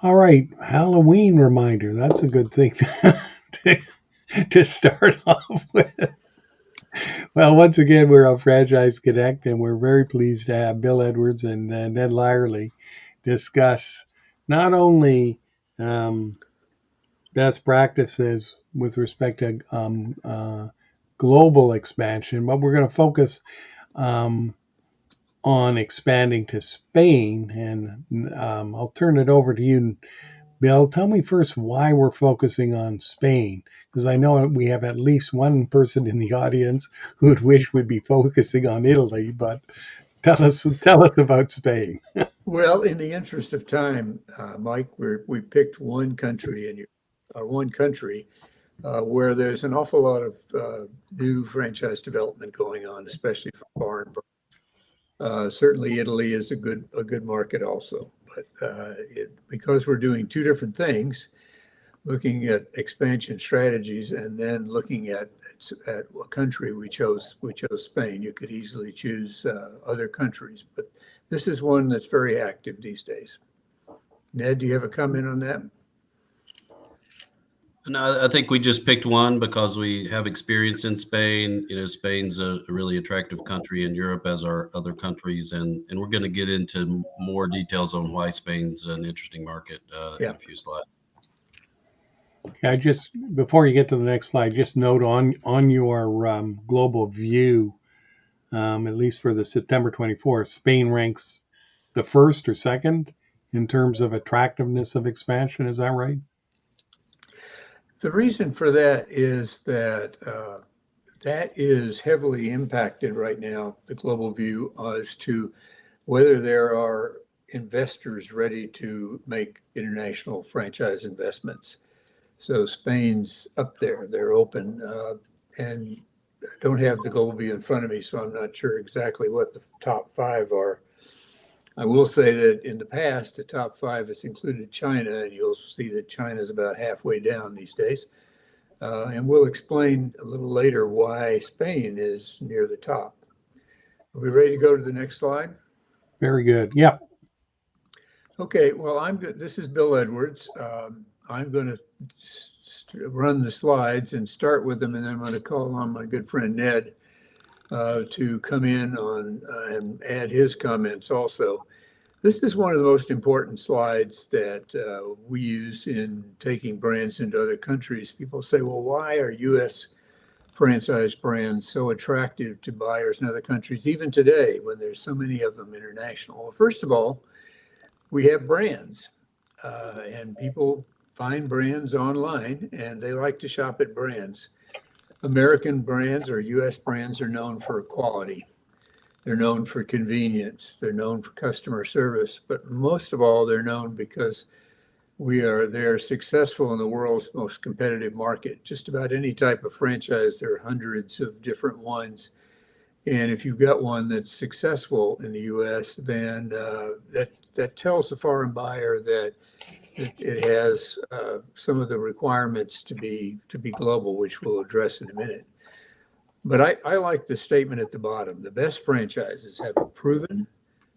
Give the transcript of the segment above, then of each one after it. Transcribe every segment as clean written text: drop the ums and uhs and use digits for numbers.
All right, Halloween reminder. That's a good thing to, to start off with. Well, once again, we're on Franchise Connect, and we're very pleased to have Bill Edwards and Ned Lyerly discuss not only um, best practices with respect to global expansion, but we're going to focus um, on expanding to Spain. And I'll turn it over to you, Bill. Tell me first why we're focusing on Spain, because I know we have at least one person in the audience who would wish we'd be focusing on Italy. But tell us about Spain. Well, in the interest of time, Mike, we picked one country one country where there's an awful lot of new franchise development going on, especially for foreign brands. Certainly, Italy is a good market also, but because we're doing two different things, looking at expansion strategies and then looking at what country we chose Spain. You could easily choose other countries, but this is one that's very active these days. Ned, do you have a comment on that? No, I think we just picked one because we have experience in Spain. Spain's a really attractive country in Europe, as are other countries, and we're going to get into more details on why Spain's an interesting market in Yeah. a few slides. Yeah, just before you get to the next slide, just note on your global view, at least for the September 24th, Spain ranks the first or second in terms of attractiveness of expansion. Is that right? The reason for that is that that is heavily impacted right now, the global view, as to whether there are investors ready to make international franchise investments. So Spain's up there, they're open, and I don't have the global view in front of me, so I'm not sure exactly what the top five are. I will say that in the past, the top five has included China, and you'll see that China is about halfway down these days. And we'll explain a little later why Spain is near the top. Are we ready to go to the next slide? Very good. Yep. Okay, well, I'm good. This is Bill Edwards. I'm going to run the slides and start with them, and then I'm going to call on my good friend Ned to come in on and add his comments also. This is one of the most important slides that we use in taking brands into other countries. People say, well, why are U.S. franchise brands so attractive to buyers in other countries, even today when there's so many of them international? Well, first of all, we have brands, and people find brands online, and they like to shop at brands. American brands or U.S. brands are known for quality. They're known for convenience. They're known for customer service. But most of all, they're known because they're successful in the world's most competitive market. Just about any type of franchise, there are hundreds of different ones. And if you've got one that's successful in the U.S., then that tells the foreign buyer that it has some of the requirements to be global, which we'll address in a minute. But I like the statement at the bottom. The best franchises have a proven,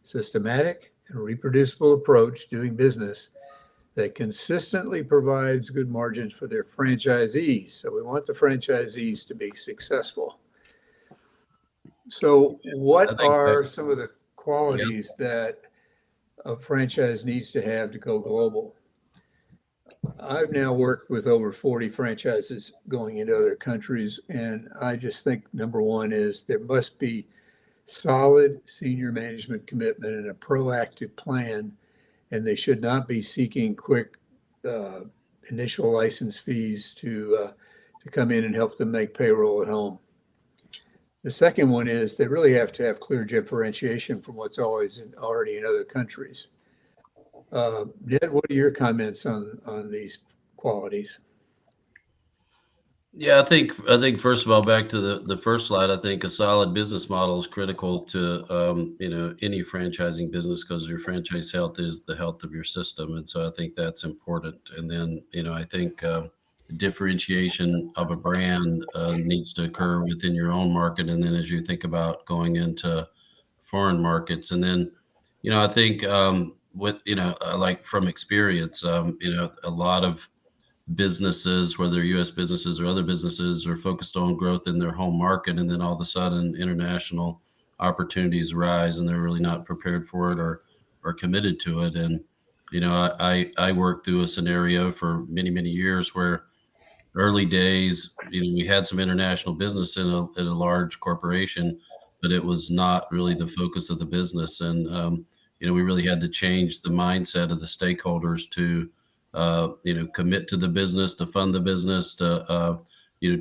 systematic, and reproducible approach doing business that consistently provides good margins for their franchisees. So we want the franchisees to be successful. So what are some of the qualities that a franchise needs to have to go global? I've now worked with over 40 franchises going into other countries, and I just think number one is there must be solid senior management commitment and a proactive plan, and they should not be seeking quick initial license fees to come in and help them make payroll at home. The second one is they really have to have clear differentiation from what's already in other countries. Ned, what are your comments on these qualities? Yeah, I think first of all, back to the first slide, I think a solid business model is critical to any franchising business, because your franchise health is the health of your system, and so I think that's important. And then I think differentiation of a brand needs to occur within your own market, and then as you think about going into foreign markets, and then I think with, like from experience, a lot of businesses, whether U.S. businesses or other businesses, are focused on growth in their home market, and then all of a sudden international opportunities rise, and they're really not prepared for it or committed to it. And I worked through a scenario for many years where early days, we had some international business in a large corporation, but it was not really the focus of the business. And we really had to change the mindset of the stakeholders to commit to the business, to fund the business, to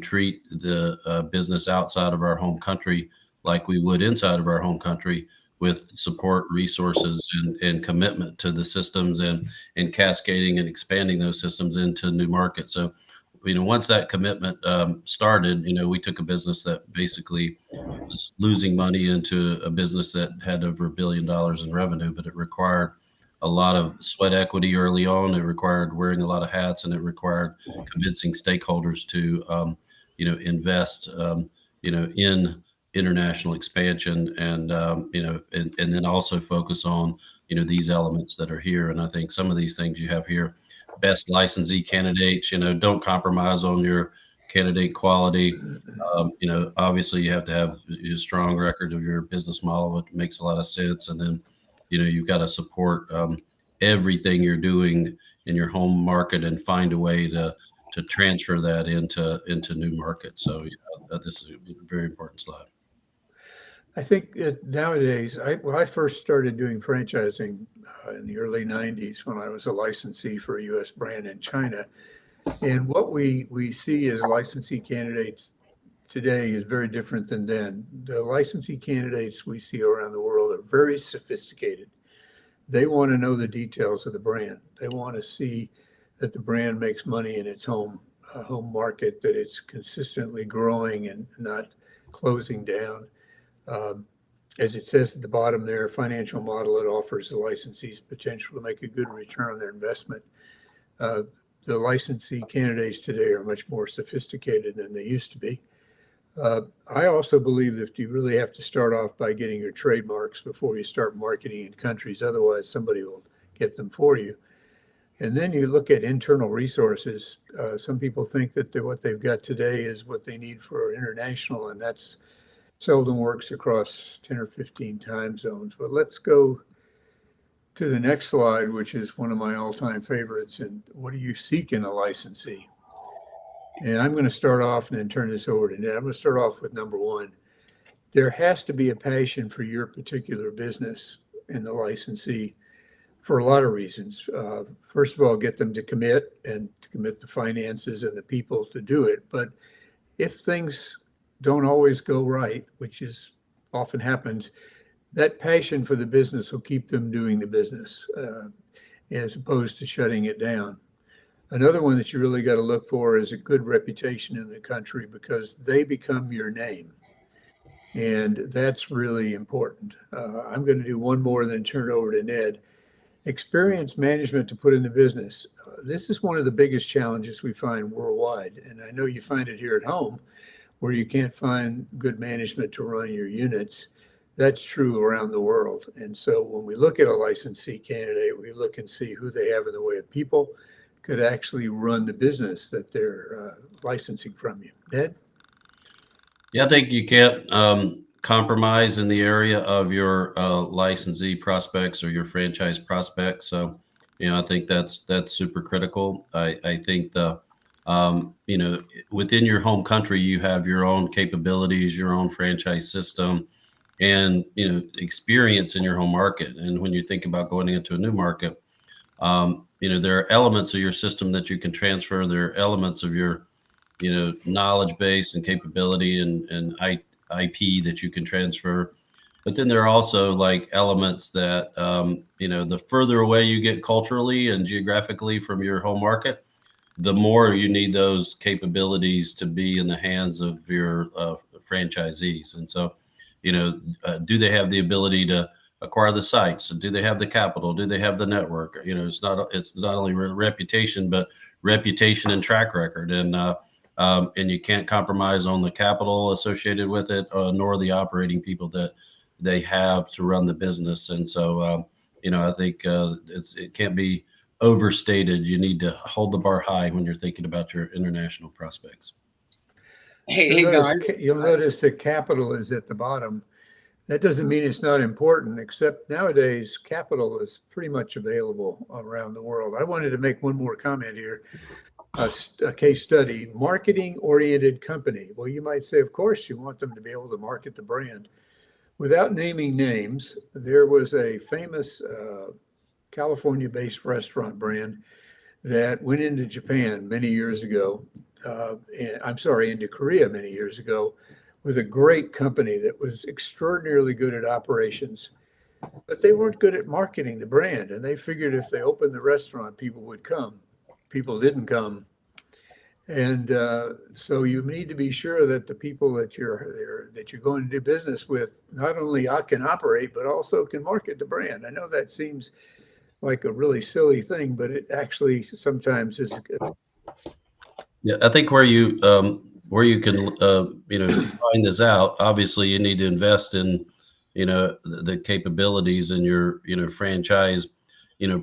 treat the business outside of our home country like we would inside of our home country, with support, resources, and commitment to the systems, and cascading and expanding those systems into new markets. So once that commitment started, we took a business that basically was losing money into a business that had over $1 billion in revenue, but it required a lot of sweat equity early on. It required wearing a lot of hats, and it required convincing stakeholders to, invest, in international expansion, and then also focus on, these elements that are here. And I think some of these things you have here: best licensee candidates, don't compromise on your candidate quality. Obviously you have to have a strong record of your business model. It makes a lot of sense. And then, you've got to support everything you're doing in your home market and find a way to transfer that into new markets. So this is a very important slide. I think that nowadays, when I first started doing franchising in the early 90s, when I was a licensee for a U.S. brand in China, and what we see as licensee candidates today is very different than then. The licensee candidates we see around the world are very sophisticated. They want to know the details of the brand. They want to see that the brand makes money in its home market, that it's consistently growing and not closing down. As it says at the bottom there, financial model that offers the licensees potential to make a good return on their investment. The licensee candidates today are much more sophisticated than they used to be. I also believe that you really have to start off by getting your trademarks before you start marketing in countries. Otherwise, somebody will get them for you. And then you look at internal resources. Some people think that what they've got today is what they need for international, and that's seldom works across 10 or 15 time zones. But let's go to the next slide, which is one of my all-time favorites. And what do you seek in a licensee? And I'm going to start off and then turn this over to Ned. I'm going to start off with number one. There has to be a passion for your particular business in the licensee for a lot of reasons. First of all, get them to commit the finances and the people to do it. But if things don't always go right, which is often happens, that passion for the business will keep them doing the business as opposed to shutting it down. Another one that you really got to look for is a good reputation in the country, because they become your name. And that's really important. I'm going to do one more and then turn it over to Ned. Experienced management to put in the business. This is one of the biggest challenges we find worldwide. And I know you find it here at home, where you can't find good management to run your units. That's true around the world. And so when we look at a licensee candidate, we look and see who they have in the way of people could actually run the business that they're licensing from you. Ned? Yeah, I think you can't compromise in the area of your licensee prospects or your franchise prospects. So, I think that's super critical. I think within your home country, you have your own capabilities, your own franchise system, and, experience in your home market. And when you think about going into a new market, there are elements of your system that you can transfer. There are elements of your, knowledge base and capability and IP that you can transfer. But then there are also like elements that, the further away you get culturally and geographically from your home market, the more you need those capabilities to be in the hands of your franchisees. And so, do they have the ability to acquire the sites? Do they have the capital? Do they have the network? It's not only reputation, but reputation and track record. And you can't compromise on the capital associated with it, nor the operating people that they have to run the business. And so, I think it can't be overstated. You need to hold the bar high when you're thinking about your international prospects. Hey guys. You'll notice that capital is at the bottom. That doesn't mean it's not important, except nowadays capital is pretty much available around the world. I wanted to make one more comment here. A case study, marketing-oriented company. Well, you might say, of course, you want them to be able to market the brand. Without naming names, there was a famous California-based restaurant brand that went into Japan many years ago. Into Korea many years ago, with a great company that was extraordinarily good at operations, but they weren't good at marketing the brand. And they figured if they opened the restaurant, people would come. People didn't come. And so you need to be sure that the people that you're going to do business with not only can operate, but also can market the brand. I know that seems like a really silly thing, but it actually sometimes is. Yeah, I think where you can find this out, obviously you need to invest in the capabilities in your franchise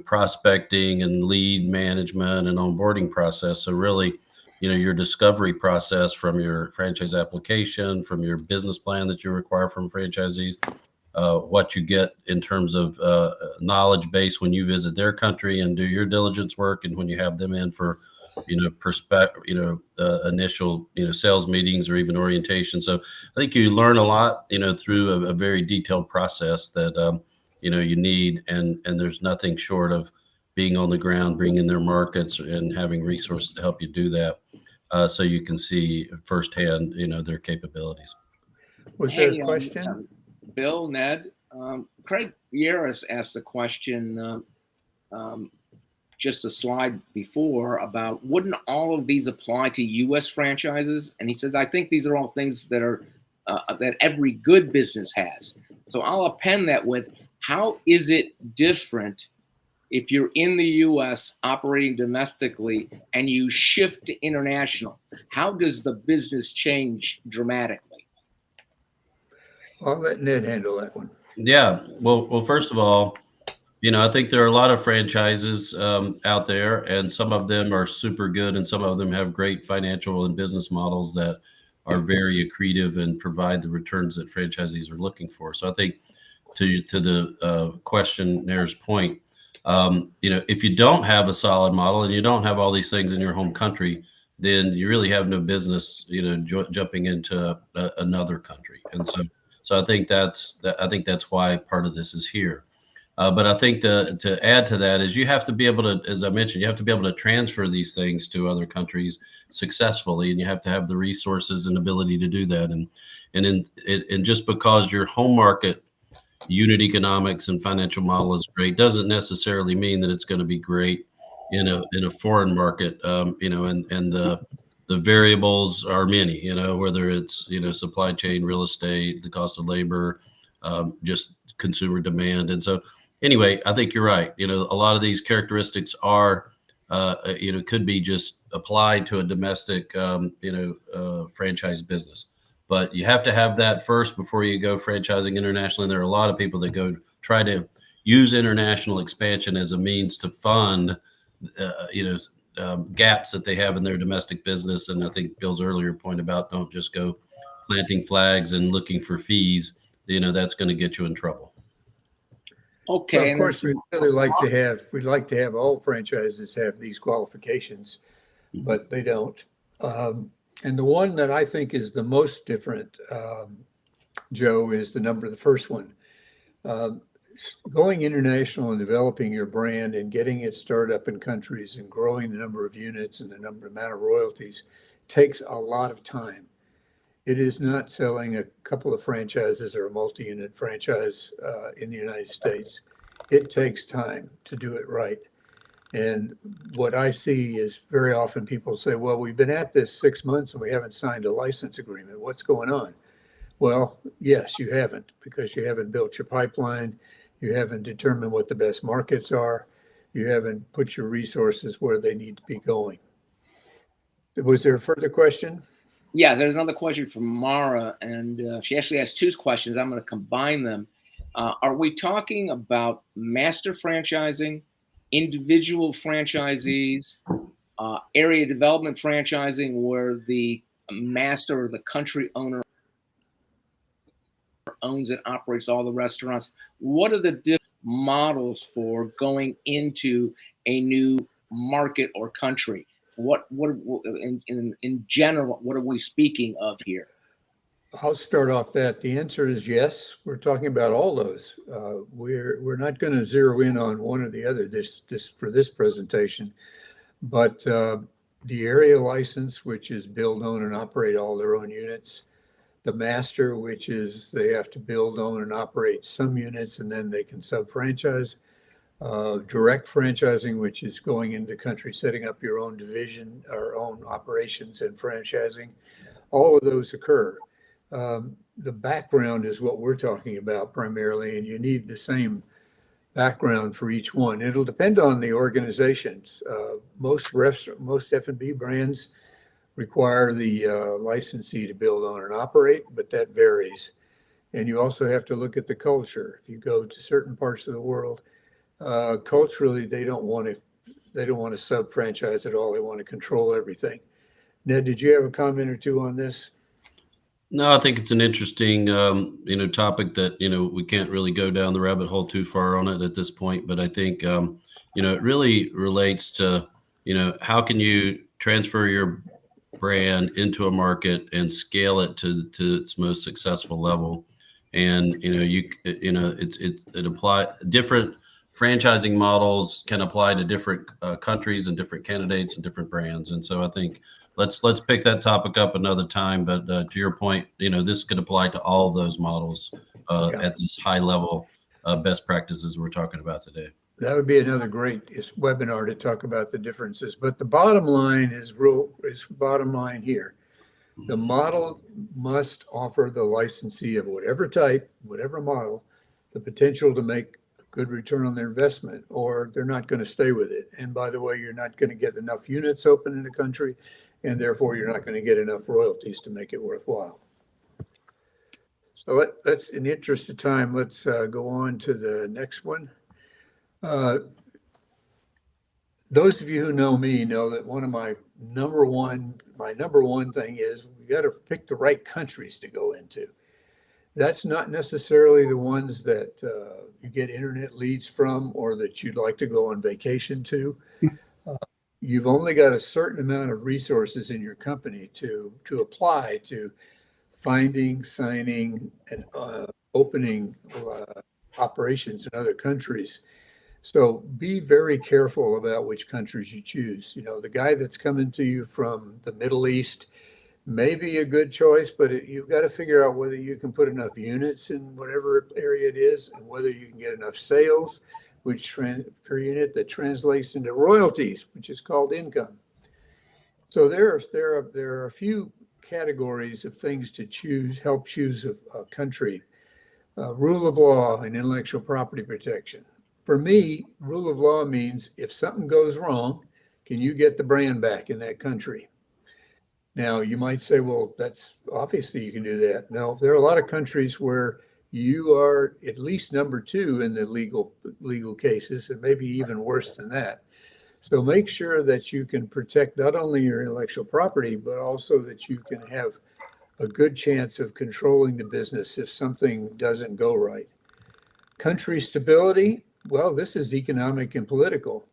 prospecting and lead management and onboarding process. So really your discovery process from your franchise application, from your business plan that you require from franchisees, what you get in terms of knowledge base when you visit their country and do your diligence work, and when you have them in for initial sales meetings or even orientation. So I think you learn a lot through a very detailed process that you need, and there's nothing short of being on the ground, being in their markets, and having resources to help you do that, so you can see firsthand their capabilities. Was there a question? Bill, Ned, Craig Yearis asked a question just a slide before about, wouldn't all of these apply to U.S. franchises? And he says, I think these are all things that are that every good business has. So I'll append that with, how is it different if you're in the U.S. operating domestically and you shift to international? How does the business change dramatically? I'll let Ned handle that one. Yeah. Well, first of all, I think there are a lot of franchises out there, and some of them are super good, and some of them have great financial and business models that are very accretive and provide the returns that franchisees are looking for. So I think to the questionaire's point, if you don't have a solid model and you don't have all these things in your home country, then you really have no business, jumping into another country. And so I think that's why part of this is here. But I think to add to that is you have to be able to, as I mentioned, you have to be able to transfer these things to other countries successfully, and you have to have the resources and ability to do that. And just because your home market unit economics and financial model is great doesn't necessarily mean that it's going to be great in a foreign market. And the variables are many. Whether it's supply chain, real estate, the cost of labor, just consumer demand, and so. Anyway, I think you're right. A lot of these characteristics are, could be just applied to a domestic, franchise business. But you have to have that first before you go franchising internationally. And there are a lot of people that go try to use international expansion as a means to fund, gaps that they have in their domestic business. And I think Bill's earlier point about don't just go planting flags and looking for fees. That's going to get you in trouble. Okay. Well, of course, we'd like to have all franchises have these qualifications, but they don't. And the one that I think is the most different, Joe, is the first one. Going international and developing your brand and getting it started up in countries and growing the number of units and the amount of royalties takes a lot of time. It is not selling a couple of franchises or a multi-unit franchise in the United States. It takes time to do it right. And what I see is very often people say, well, we've been at this 6 months and we haven't signed a license agreement. What's going on? Well, yes, you haven't, because you haven't built your pipeline. You haven't determined what the best markets are. You haven't put your resources where they need to be going. Was there a further question? Yeah, there's another question from Mara, and she actually has two questions. I'm going to combine them. Are we talking about master franchising, individual franchisees, area development franchising, where the master or the country owner owns and operates all the restaurants? What are the different models for going into a new market or country? What in general, what are we speaking of here? I'll start off that. The answer is yes. We're talking about all those. We're not going to zero in on one or the other this for this presentation, but the area license, which is build, own, and operate all their own units. The master, which is they have to build, own, and operate some units, and then they can sub-franchise. Direct franchising, which is going into the country, setting up your own division or own operations and franchising. All of those occur. The background is what we're talking about primarily, and you need the same background for each one. It'll depend on the organizations. Most F&B brands require the licensee to build, own, and operate, but that varies. And you also have to look at the culture. If you go to certain parts of the world, culturally, they don't want to sub-franchise at all. They want to control everything. Ned, did you have a comment or two on this? No, I think it's an interesting, topic that, we can't really go down the rabbit hole too far on it at this point. But I think, it really relates to, how can you transfer your brand into a market and scale it to its most successful level. And, it apply different franchising models can apply to different countries and different candidates and different brands. And so I think let's pick that topic up another time. But to your point, this could apply to all those models at this high level best practices we're talking about today. That would be another great webinar to talk about the differences. But the bottom line is bottom line here. The model must offer the licensee of whatever type, whatever model, the potential to make a good return on their investment, or they're not going to stay with it. And by the way, you're not going to get enough units open in the country, and therefore you're not going to get enough royalties to make it worthwhile. So let's, in the interest of time, let's go on to the next one. Those of you who know me know that one of my number one thing is we got to pick the right countries to go into. That's not necessarily the ones that you get internet leads from or that you'd like to go on vacation to. You've only got a certain amount of resources in your company to apply to finding, signing, and opening operations in other countries. So be very careful about which countries you choose. The guy that's coming to you from the Middle East may be a good choice, but you've got to figure out whether you can put enough units in whatever area it is and whether you can get enough sales, which per unit that translates into royalties, which is called income. So there are a few categories of things to help choose a country. Rule of law and intellectual property protection. For me, rule of law means if something goes wrong, can you get the brand back in that country? Now, you might say, well, that's obviously you can do that. No, there are a lot of countries where you are at least number 2 in the legal cases, and maybe even worse than that. So make sure that you can protect not only your intellectual property, but also that you can have a good chance of controlling the business if something doesn't go right. Country stability. Well, this is economic and political.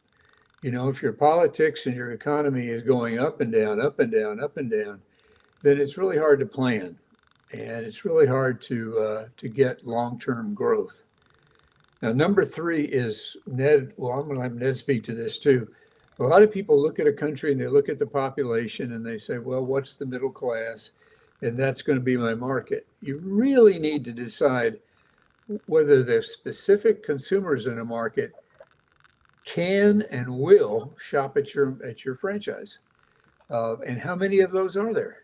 If your politics and your economy is going up and down, up and down, up and down, then it's really hard to plan. And it's really hard to get long-term growth. Now, number 3 is Ned. Well, I'm going to have Ned speak to this too. A lot of people look at a country and they look at the population and they say, well, what's the middle class? And that's going to be my market. You really need to decide whether the specific consumers in a market can and will shop at your franchise, and how many of those are there,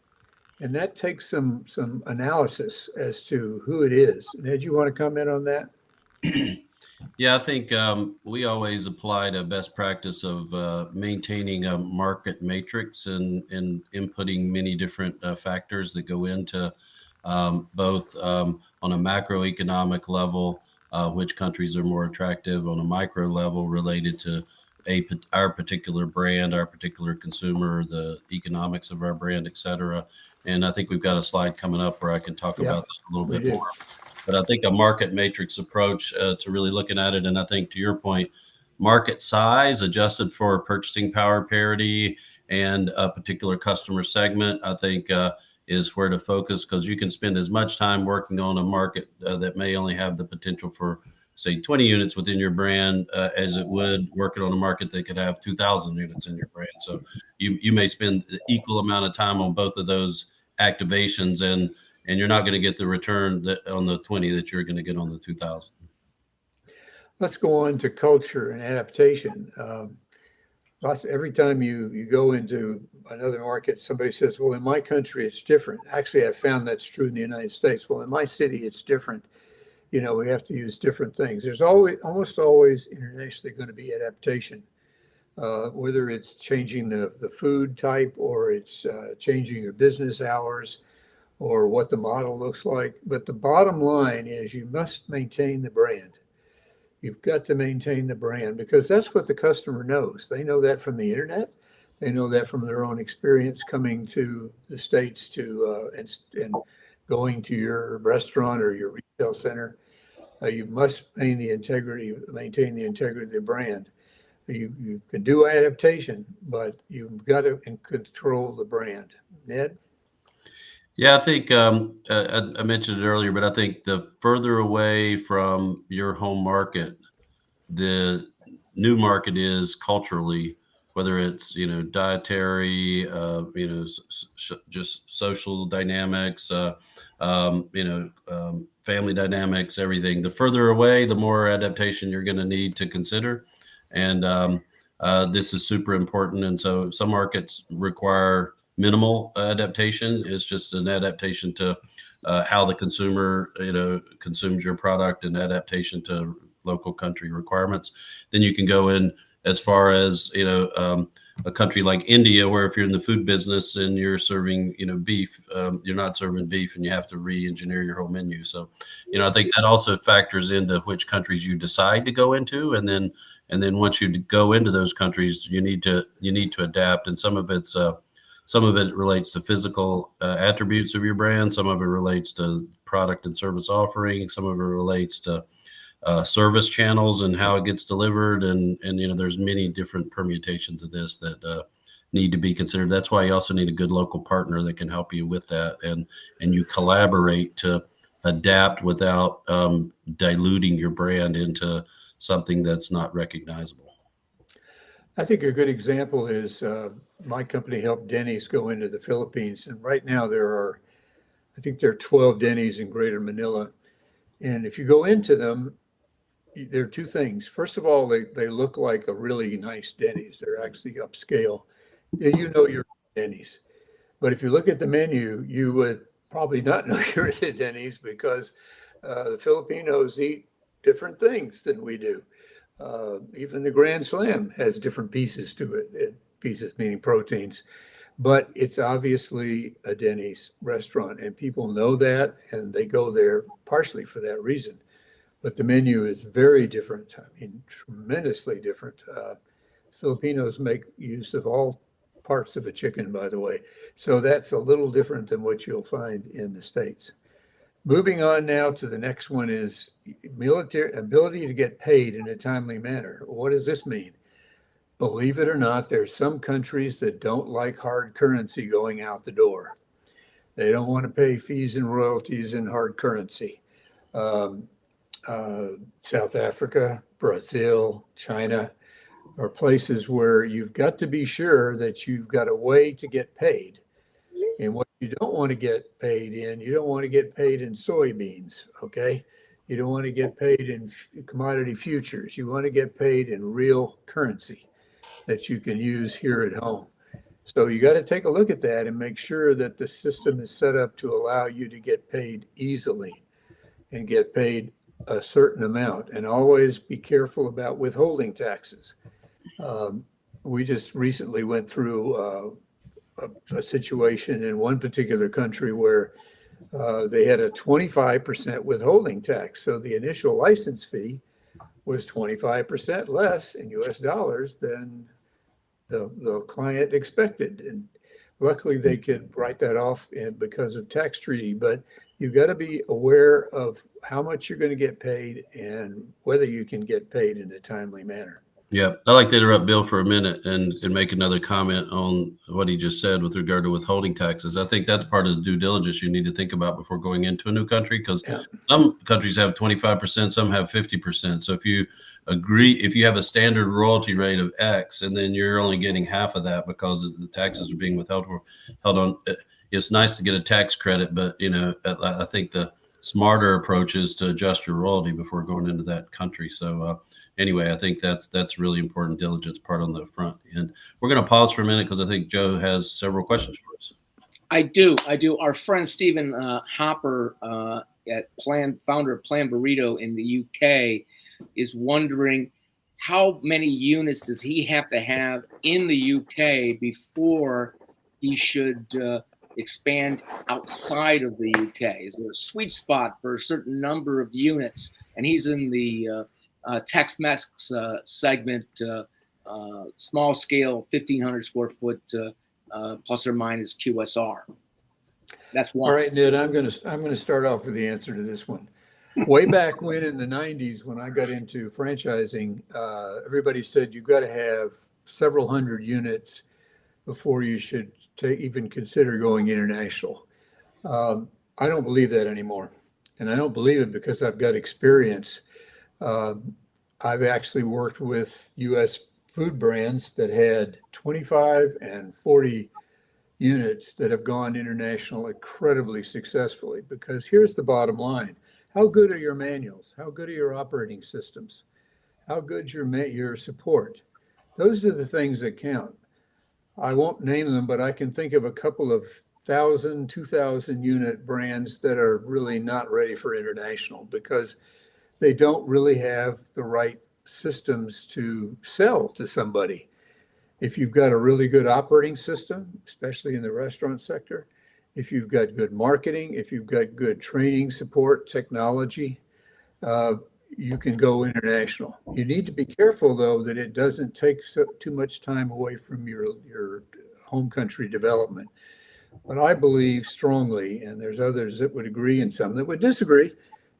and that takes some analysis as to who it is. Ned, you want to comment on that? Yeah, I think we always applied a best practice of maintaining a market matrix and inputting many different factors that go into both on a macroeconomic level, which countries are more attractive on a micro level related to our particular brand, our particular consumer, the economics of our brand, et cetera. And I think we've got a slide coming up where I can talk Yeah, about that a little we bit do. more. But I think a market matrix approach to really looking at it, and I think to your point, market size adjusted for purchasing power parity and a particular customer segment, I think is where to focus, because you can spend as much time working on a market that may only have the potential for, say, 20 units within your brand as it would working on a market that could have 2,000 units in your brand. So you may spend the equal amount of time on both of those activations, and you're not going to get the return on the 20 that you're going to get on the 2,000. Let's go on to culture and adaptation. Every time you go into another market, somebody says, well, in my country, it's different. Actually, I found that's true in the United States. Well, in my city, it's different. We have to use different things. There's almost always internationally going to be adaptation, whether it's changing the food type, or it's changing your business hours, or what the model looks like. But the bottom line is you must maintain the brand. You've got to maintain the brand, because that's what the customer knows. They know that from the internet. They know that from their own experience coming to the States and going to your restaurant or your retail center. You must maintain the integrity of the brand. You can do adaptation, but you've got to control the brand. Ned? Yeah, I think I mentioned it earlier, but I think the further away from your home market the new market is culturally, whether it's dietary, just social dynamics, family dynamics, everything. The further away, the more adaptation you're going to need to consider, and this is super important. And so some markets require minimal adaptation. It's just an adaptation to how the consumer consumes your product, and adaptation to local country requirements. Then you can go in as far as a country like India, where if you're in the food business and you're serving beef, you're not serving beef, and you have to re-engineer your whole menu. So I think that also factors into which countries you decide to go into, and then once you go into those countries, you need to adapt. And some of it relates to physical attributes of your brand. Some of it relates to product and service offering. Some of it relates to service channels and how it gets delivered. And there's many different permutations of this that need to be considered. That's why you also need a good local partner that can help you with that. And you collaborate to adapt without diluting your brand into something that's not recognizable. I think a good example is my company helped Denny's go into the Philippines. And right now there are 12 Denny's in Greater Manila. And if you go into them, there are two things. First of all, they look like a really nice Denny's. They're actually upscale. You're Denny's. But if you look at the menu, you would probably not know you're at a Denny's, because the Filipinos eat different things than we do. Even the Grand Slam has different pieces to it. Pieces meaning proteins. But it's obviously a Denny's restaurant, and people know that, and they go there partially for that reason. But the menu is very different. I mean, tremendously different. Filipinos make use of all parts of a chicken, by the way. So that's a little different than what you'll find in the States. Moving on now to the next one is military ability to get paid in a timely manner. What does this mean? Believe it or not, there are some countries that don't like hard currency going out the door. They don't want to pay fees and royalties in hard currency. South Africa, Brazil, China are places where you've got to be sure that you've got a way to get paid. And what you don't want to get paid in, you don't want to get paid in soybeans, okay? You don't want to get paid in commodity futures. You want to get paid in real currency that you can use here at home. So you got to take a look at that and make sure that the system is set up to allow you to get paid easily and get paid a certain amount, and always be careful about withholding taxes. We just recently went through a situation in one particular country where they had a 25% withholding tax. So the initial license fee was 25% less in US dollars than the client expected. And luckily they could write that off because of tax treaty, but you've got to be aware of how much you're going to get paid and whether you can get paid in a timely manner. Yeah, I'd like to interrupt Bill for a minute and make another comment on what he just said with regard to withholding taxes. I think that's part of the due diligence you need to think about before going into a new country, because Yeah. some countries have 25%, some have 50%. So if you have a standard royalty rate of X and then you're only getting half of that because the taxes are being held on, it's nice to get a tax credit, but I think the smarter approach is to adjust your royalty before going into that country. So anyway, I think that's really important diligence part on the front end. We're going to pause for a minute because I think Joe has several questions for us. I do. Our friend Stephen Hopper, founder of Plan Burrito in the UK, is wondering how many units does he have to have in the UK before he should expand outside of the UK? Is there a sweet spot for a certain number of units? And he's in the Tex-Mex segment, small scale, 1,500 square foot, plus or minus QSR. That's one. All right, Ned, I'm going to start off with the answer to this one. Way back when in the 90s, when I got into franchising, everybody said you've got to have several hundred units before you should even consider going international. I don't believe that anymore. And I don't believe it because I've got experience. I've actually worked with U.S. food brands that had 25 and 40 units that have gone international incredibly successfully, because here's the bottom line. How good are your manuals? How good are your operating systems? How good's your support? Those are the things that count. I won't name them, but I can think of a couple of 1,000, 2,000 unit brands that are really not ready for international because they don't really have the right systems to sell to somebody. If you've got a really good operating system, especially in the restaurant sector, if you've got good marketing, if you've got good training support, technology, you can go international. You need to be careful, though, that it doesn't take too much time away from your home country development. But I believe strongly, and there's others that would agree and some that would disagree,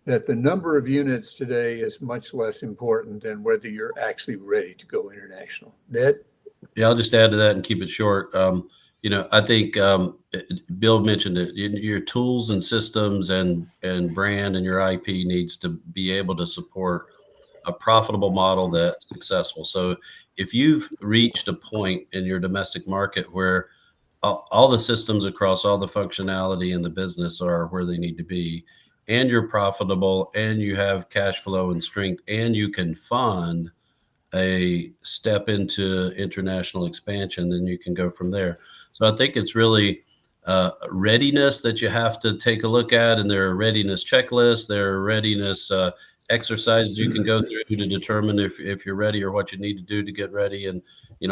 that the number of units today is much less important than whether you're actually ready to go international. Ned? Yeah, I'll just add to that and keep it short. I think Bill mentioned it. Your tools and systems and brand and your IP needs to be able to support a profitable model that's successful. So if you've reached a point in your domestic market where all the systems across all the functionality in the business are where they need to be, and you're profitable and you have cash flow and strength, and you can fund a step into international expansion, then you can go from there. So I think it's really readiness that you have to take a look at, and there are readiness checklists, there are readiness exercises you can go through to determine if you're ready or what you need to do to get ready. And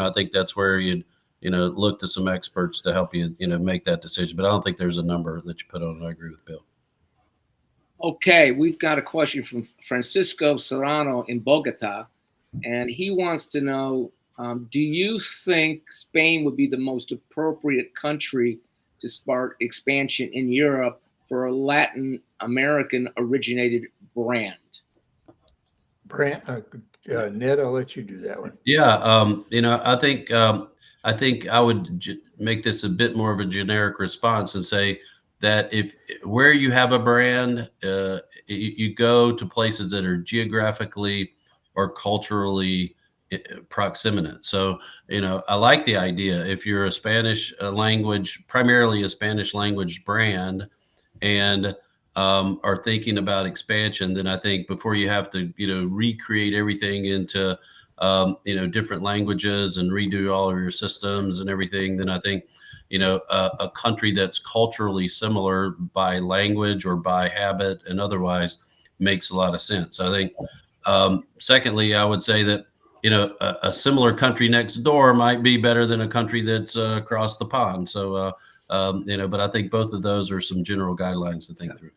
I think that's where you look to some experts to help you make that decision. But I don't think there's a number that you put on it. I agree with Bill. Okay, we've got a question from Francisco Serrano in Bogota, and he wants to know, do you think Spain would be the most appropriate country to start expansion in Europe for a Latin American originated brand? Ned, I'll let you do that one. Yeah, I think I would make this a bit more of a generic response and say that where you have a brand, you go to places that are geographically or culturally proximate. So, I like the idea. If you're a Spanish language, primarily a Spanish language brand, and are thinking about expansion, then I think before you have to, recreate everything into, different languages and redo all of your systems and everything, then I think, a country that's culturally similar by language or by habit and otherwise makes a lot of sense. I think, secondly, I would say that, a similar country next door might be better than a country that's across the pond. So But I think both of those are some general guidelines to think through.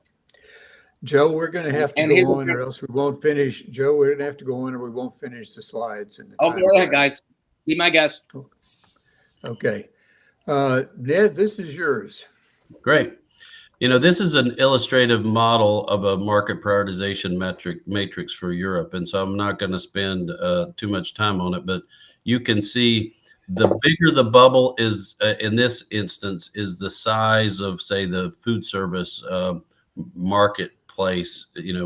Joe, we're going to have to And here's go the on, thing- or else we won't finish. Joe, we're going to have to go on, or we won't finish the slides. And the Oh, time go ahead, we have. guys. Be my guest. Okay. Ned, this is yours. Great. This is an illustrative model of a market prioritization matrix for Europe. And so I'm not going to spend too much time on it, but you can see the bigger the bubble is in this instance is the size of, say, the food service marketplace,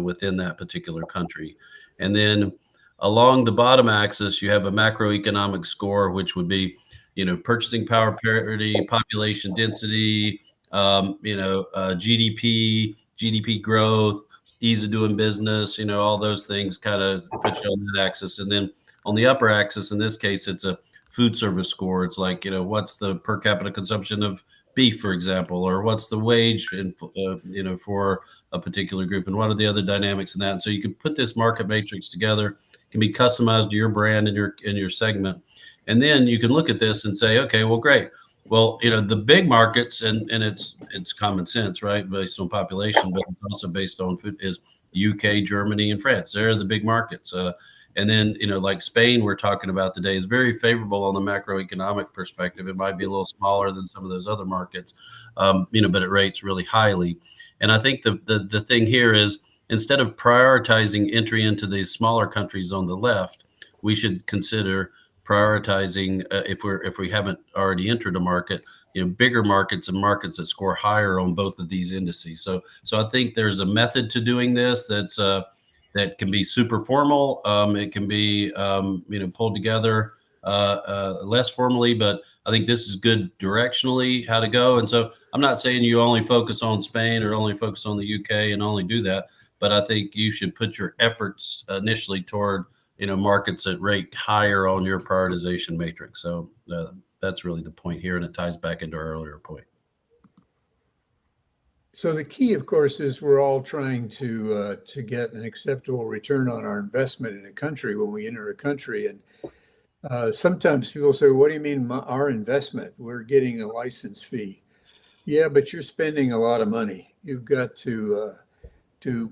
within that particular country. And then along the bottom axis, you have a macroeconomic score, which would be, purchasing power parity, population density, GDP growth, ease of doing business, all those things kind of put you on that axis. And then on the upper axis, in this case, it's a food service score. It's like, what's the per capita consumption of beef, for example, or what's the wage, for a particular group, and what are the other dynamics in that. And so you can put this market matrix together. It can be customized to your brand and your segment. And then you can look at this and say, okay, well, great. Well, the big markets, and it's common sense, right, based on population, but it's also based on food, is UK, Germany, and France. They're the big markets. And then, like Spain, we're talking about today, is very favorable on the macroeconomic perspective. It might be a little smaller than some of those other markets, but it rates really highly. And I think the thing here is, instead of prioritizing entry into these smaller countries on the left, we should consider prioritizing, if we haven't already entered a market, bigger markets and markets that score higher on both of these indices. So I think there's a method to doing this that can be super formal. It can be pulled together less formally, but I think this is good directionally how to go. And so I'm not saying you only focus on Spain or only focus on the UK and only do that, but I think you should put your efforts initially toward markets that rate higher on your prioritization matrix. So that's really the point here, and it ties back into our earlier point. So the key, of course, is we're all trying to get an acceptable return on our investment in a country when we enter a country. And sometimes people say, "What do you mean our investment? We're getting a license fee." Yeah, but you're spending a lot of money. You've got to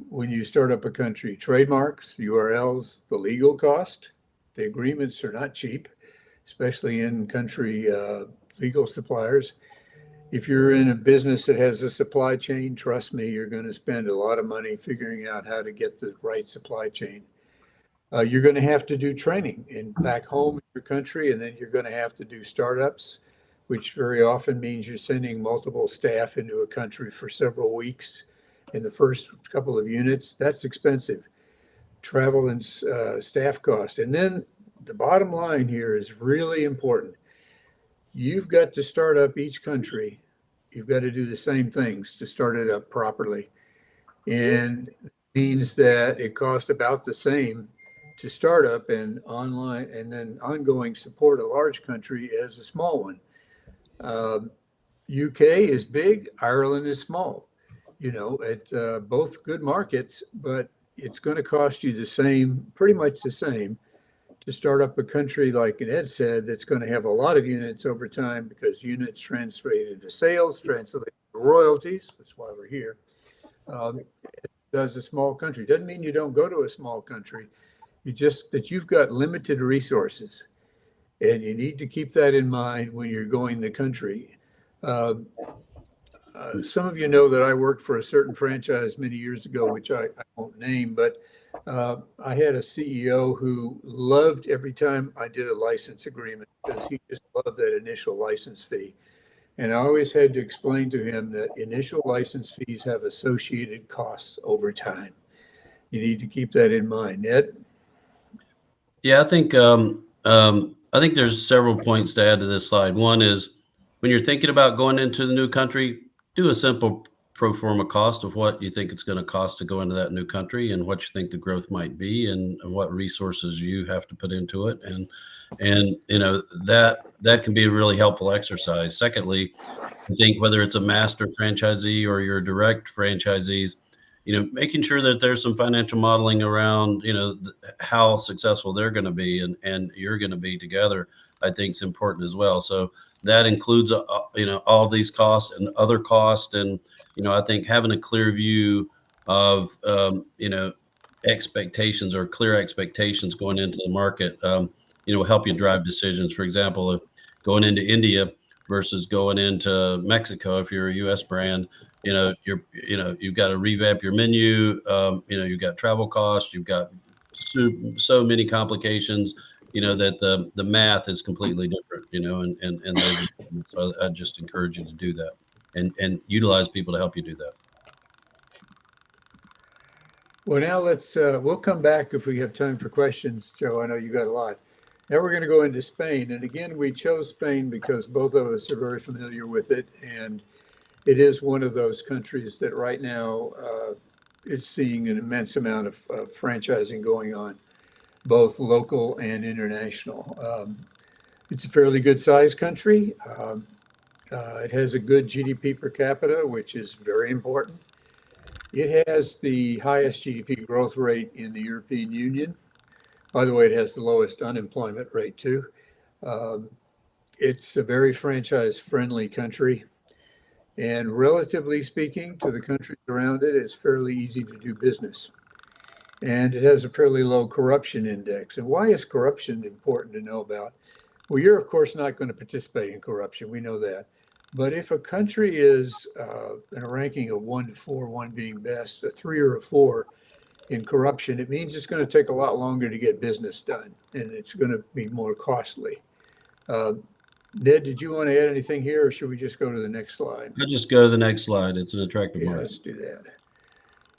when you start up a country, trademarks, URLs, the legal cost. The agreements are not cheap, especially in country legal suppliers. If you're in a business that has a supply chain, trust me, you're going to spend a lot of money figuring out how to get the right supply chain. You're going to have to do training back home in your country, and then you're going to have to do startups, which very often means you're sending multiple staff into a country for several weeks in the first couple of units. That's expensive. Travel and staff cost. And then the bottom line here is really important. You've got to start up each country. You've got to do the same things to start it up properly. And it means that it costs about the same to start up and online and then ongoing support a large country as a small one. UK is big, Ireland is small. It's both good markets, but it's going to cost you the same, pretty much the same, to start up a country, like Ed said, that's going to have a lot of units over time, because units translate into sales, translate into royalties. That's why we're here. Does a small country. Doesn't mean you don't go to a small country. You just that you've got limited resources, and you need to keep that in mind when you're going to the country. Some of you know that I worked for a certain franchise many years ago, which I won't name, but I had a CEO who loved every time I did a license agreement, because he just loved that initial license fee. And I always had to explain to him that initial license fees have associated costs over time. You need to keep that in mind. Ned? Yeah, I think there's several points to add to this slide. One is, when you're thinking about going into the new country, do a simple pro forma cost of what you think it's going to cost to go into that new country, and what you think the growth might be, and what resources you have to put into it. And that can be a really helpful exercise. Secondly, I think whether it's a master franchisee or your direct franchisees, making sure that there's some financial modeling around, how successful they're going to be and you're going to be together, I think is important as well. So that includes all of these costs and other costs. And I think having a clear view of expectations or clear expectations going into the market will help you drive decisions. For example, going into India versus going into Mexico, if you're a U.S. brand, you've got to revamp your menu. You've got travel costs, you've got so many complications, that the math is completely different, and so I just encourage you to do that and utilize people to help you do that. Well, now we'll come back if we have time for questions, Joe. I know you got a lot. Now we're going to go into Spain. And again, we chose Spain because both of us are very familiar with it. And it is one of those countries that right now is seeing an immense amount of franchising going on, both local and international. It's a fairly good sized country. It has a good GDP per capita, which is very important. It has the highest GDP growth rate in the European Union. By the way, it has the lowest unemployment rate too. It's a very franchise-friendly country. And relatively speaking to the countries around it, it's fairly easy to do business. And it has a fairly low corruption index. And why is corruption important to know about? Well, you're, of course, not going to participate in corruption. We know that. But if a country is in a ranking of 1 to 4, 1 being best, a 3 or a 4 in corruption, it means it's going to take a lot longer to get business done, and it's going to be more costly. Ned, did you want to add anything here, or should we just go to the next slide? I'll just go to the next slide. It's an attractive market. Let's do that.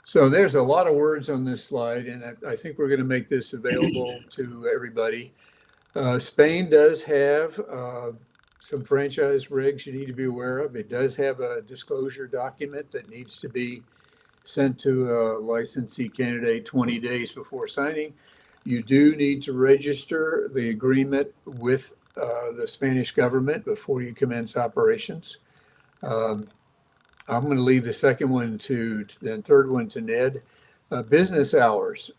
So there's a lot of words on this slide, and I think we're going to make this available to everybody. Spain does have some franchise regs you need to be aware of. It does have a disclosure document that needs to be sent to a licensee candidate 20 days before signing. You do need to register the agreement with the Spanish government before you commence operations. I'm going to leave the second one and third one to Ned. Business hours.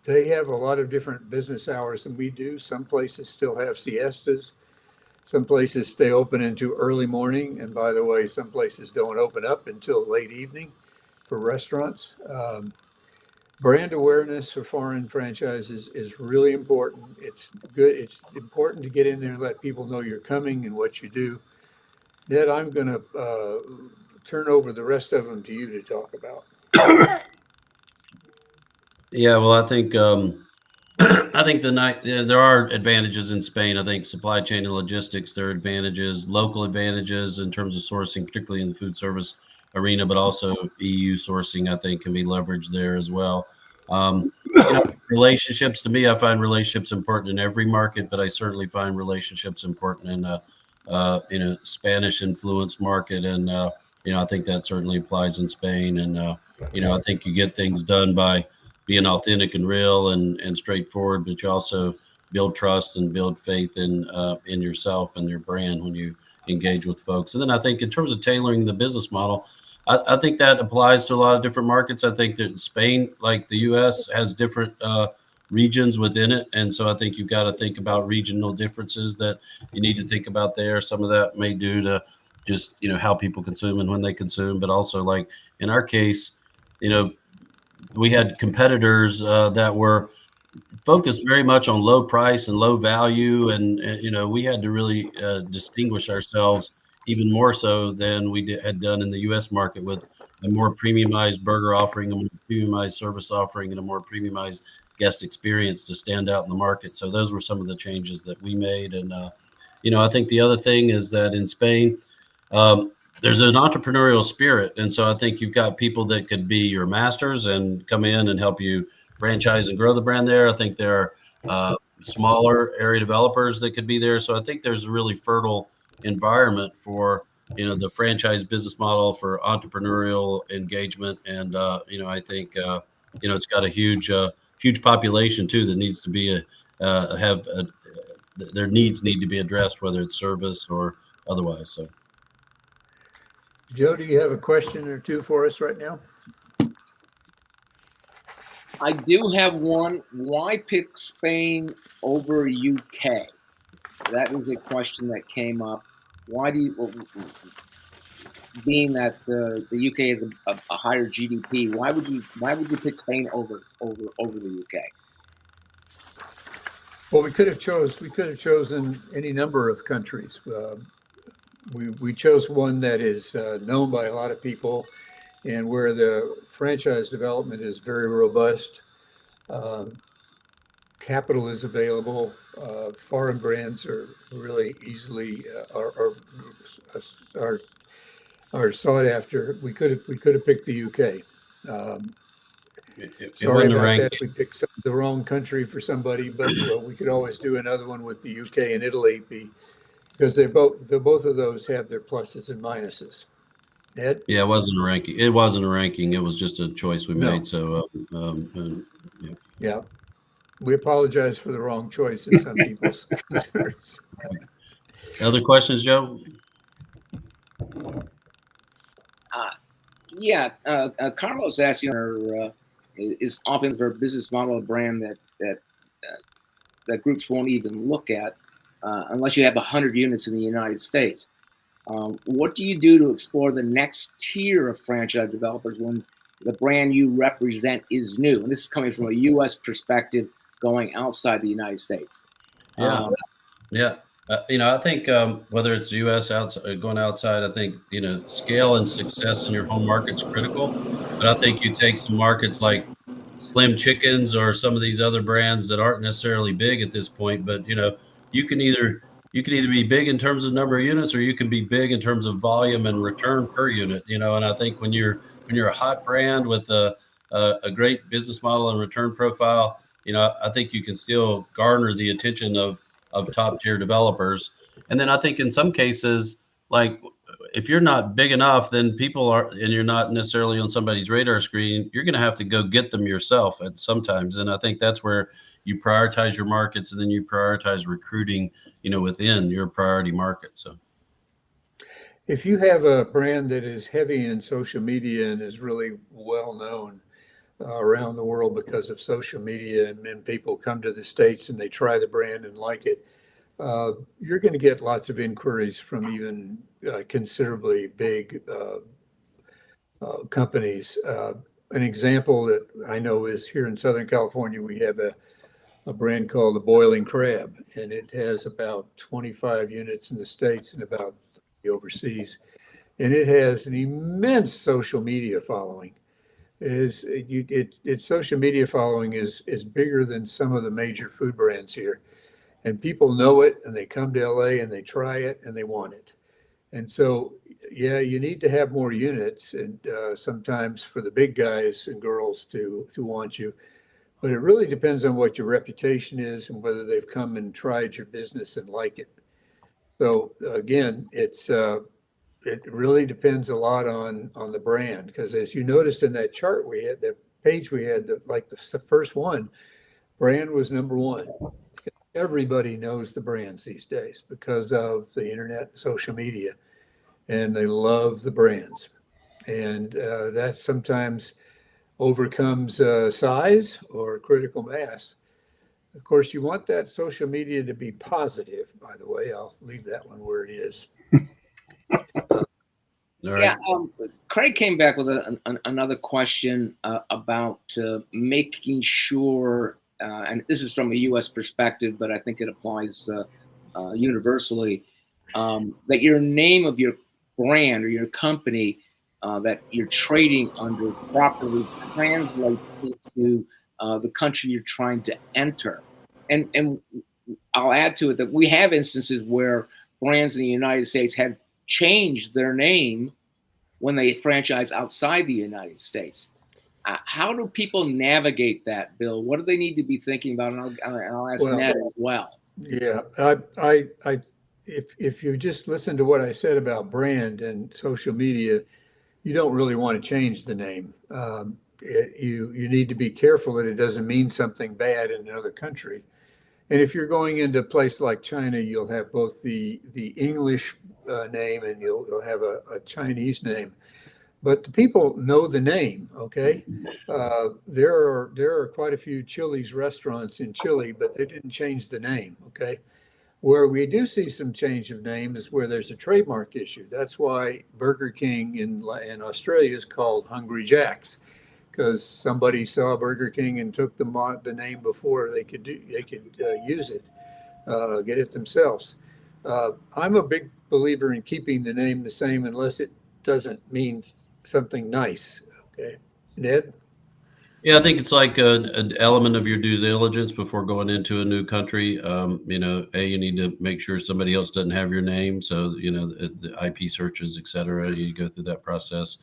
They have a lot of different business hours than we do. Some places still have siestas. Some places stay open into early morning. And by the way, some places don't open up until late evening for restaurants. Brand awareness for foreign franchises is really important. It's good. It's important to get in there and let people know you're coming and what you do. Ned, I'm going to turn over the rest of them to you to talk about. Yeah, well, I think there are advantages in Spain. I think supply chain and logistics, there are advantages, local advantages in terms of sourcing, particularly in the food service arena, but also EU sourcing, I think, can be leveraged there as well. Relationships, to me, I find relationships important in every market, but I certainly find relationships important in a Spanish influenced market. And, I think that certainly applies in Spain. And, I think you get things done by being authentic and real and straightforward, but you also build trust and build faith in yourself and your brand when you engage with folks. And then I think in terms of tailoring the business model, I think that applies to a lot of different markets. I think that Spain, like the U.S., has different regions within it. And so I think you've got to think about regional differences that you need to think about there. Some of that may due to just, how people consume and when they consume, but also like in our case, we had competitors that were focused very much on low price and low value. And we had to really distinguish ourselves even more so than we had done in the U.S. market with a more premiumized burger offering, a more premiumized service offering, and a more premiumized guest experience to stand out in the market. So those were some of the changes that we made. And, I think the other thing is that in Spain, there's an entrepreneurial spirit. And so I think you've got people that could be your masters and come in and help you franchise and grow the brand there. I think there are smaller area developers that could be there. So I think there's a really fertile environment for, the franchise business model for entrepreneurial engagement. And, I think, it's got a huge population too that needs to be their needs need to be addressed, whether it's service or otherwise. So. Joe, do you have a question or two for us right now? I do have one. Why pick Spain over UK? that is a question that came up. Why do you, being that the UK has a higher GDP, why would you pick Spain over the UK? Well, we could have chosen any number of countries. We chose one that is known by a lot of people, and where the franchise development is very robust. Capital is available. Foreign brands are really easily are sought after. We could have picked the UK. It Sorry wasn't a about rank. that if we picked the wrong country for somebody, but we could always do another one with the UK and Italy because both of those have their pluses and minuses. Ed? Yeah, it wasn't a ranking. It wasn't a ranking. It was just a choice we No. made. So, Yeah. We apologize for the wrong choice in some people's concerns. other questions, Joe? Yeah, Carlos asked, is often for a business model, a brand that groups won't even look at unless you have 100 units in the United States. What do you do to explore the next tier of franchise developers when the brand you represent is new? And this is coming from a U.S. perspective, going outside the United States. Yeah, yeah. I think whether it's U.S. outside, going outside, I think scale and success in your home market's critical. But I think you take some markets like Slim Chickens or some of these other brands that aren't necessarily big at this point, but you can either be big in terms of number of units, or you can be big in terms of volume and return per unit. And I think when you're a hot brand with a great business model and return profile, I think you can still garner the attention of top tier developers. And then I think in some cases, like if you're not big enough, then people are, and you're not necessarily on somebody's radar screen, you're going to have to go get them yourself at sometimes. And I think that's where you prioritize your markets, and then you prioritize recruiting, within your priority market. So if you have a brand that is heavy in social media and is really well known around the world because of social media, and then people come to the States and they try the brand and like it, you're going to get lots of inquiries from even considerably big companies. An example that I know is here in Southern California, we have a brand called the Boiling Crab, and it has about 25 units in the States and about 30 overseas. And it has an immense social media following. Its social media following is bigger than some of the major food brands here. And people know it, and they come to LA and they try it and they want it. And so, yeah, you need to have more units, and sometimes for the big guys and girls to want you. But it really depends on what your reputation is and whether they've come and tried your business and like it. So again, it really depends a lot on the brand, because as you noticed in that chart we had, the page we had, the first one, brand was number one. Everybody knows the brands these days because of the internet, social media, and they love the brands. And that sometimes overcomes size or critical mass. Of course, you want that social media to be positive, by the way. I'll leave that one where it is. Yeah, Craig came back with another question about making sure, and this is from a U.S. perspective, but I think it applies universally, that your name of your brand or your company that you're trading under properly translates into the country you're trying to enter. And I'll add to it that we have instances where brands in the United States have changed their name when they franchise outside the United States. How do people navigate that, Bill? What do they need to be thinking about? And I'll ask Ned as well. Yeah, if you just listen to what I said about brand and social media, you don't really want to change the name. You need to be careful that it doesn't mean something bad in another country. And if you're going into a place like China, you'll have both the English name and you'll have a Chinese name. But the people know the name, okay? There are quite a few Chili's restaurants in Chile, but they didn't change the name, okay? Where we do see some change of name is where there's a trademark issue. That's why Burger King in Australia is called Hungry Jack's, because somebody saw Burger King and took the name before they could use it, get it themselves. I'm a big believer in keeping the name the same unless it doesn't mean something nice. Okay, Ned? Yeah, I think it's like an element of your due diligence before going into a new country. You know, you need to make sure somebody else doesn't have your name. So, you know, the IP searches, et cetera, you go through that process.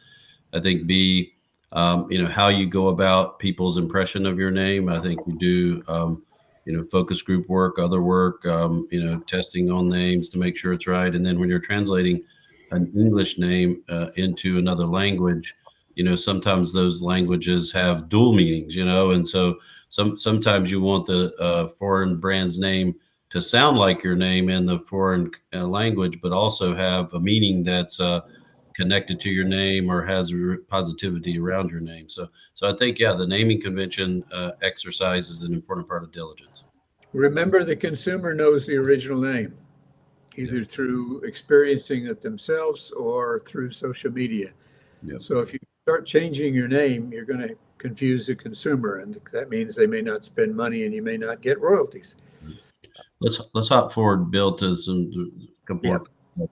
I think B, you know, how you go about people's impression of your name. I think you do, you know, focus group work, other work, you know, testing on names to make sure it's right. And then when you're translating an English name into another language, you know, sometimes those languages have dual meanings, you know, and so sometimes you want the foreign brand's name to sound like your name in the foreign language, but also have a meaning that's connected to your name or has positivity around your name. So I think, yeah, the naming convention exercise is an important part of diligence. Remember, the consumer knows the original name, either through experiencing it themselves or through social media. Yep. So if you start changing your name, you're going to confuse the consumer, and that means they may not spend money and you may not get royalties. Let's hop forward, Bill, to some couple Yep. more.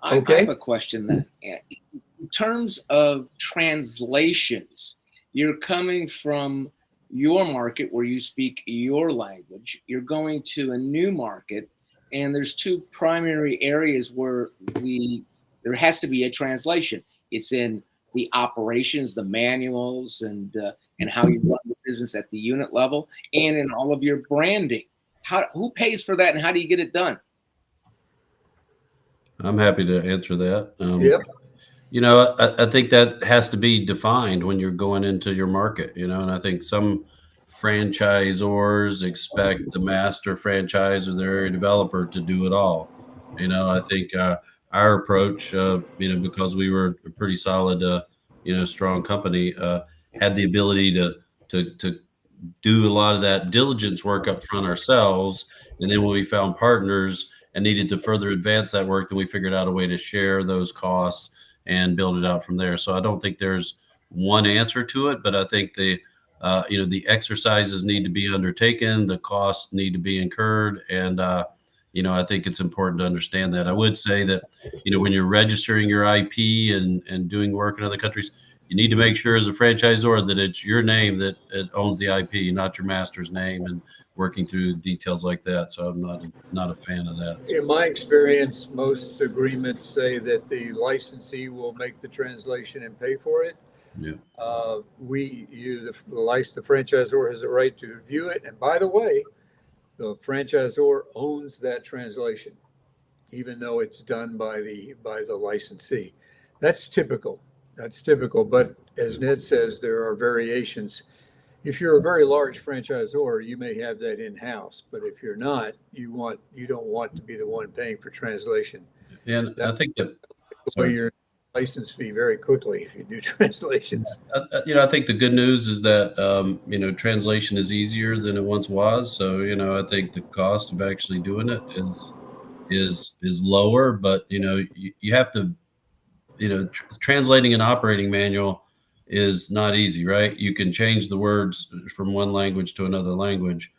I Okay. have a question then. In terms of translations, you're coming from your market where you speak your language, you're going to a new market, and there's two primary areas where there has to be a translation. It's in the operations, the manuals, and how you run the business at the unit level, and in all of your branding. Who pays for that, and how do you get it done? I'm happy to answer that. Yep. You know, I think that has to be defined when you're going into your market, you know, and I think some franchisors expect the master franchise or their area developer to do it all. You know, I think our approach, you know, because we were a pretty solid, you know, strong company, had the ability to do a lot of that diligence work up front ourselves. And then when we found partners and needed to further advance that work, then we figured out a way to share those costs and build it out from there. So I don't think there's one answer to it, but I think you know, the exercises need to be undertaken, the costs need to be incurred, and you know, I think it's important to understand that. I would say that, you know, when you're registering your IP and doing work in other countries, you need to make sure as a franchisor that it's your name that it owns the IP, not your master's name, and working through details like that. So I'm not a fan of that. In my experience, most agreements say that the licensee will make the translation and pay for it. Yeah. The franchisor has a right to review it. And by the way, the franchisor owns that translation, even though it's done by the licensee. That's typical. But as Ned says, there are variations. If you're a very large franchisor, you may have that in-house, but if you're not, you don't want to be the one paying for translation. And I think that Pay your license fee very quickly if you do translations. you know, I think the good news is that you know, translation is easier than it once was. So, you know, I think the cost of actually doing it is lower, but you know, you have to, you know, translating an operating manual is not easy, right? You can change the words from one language to another language,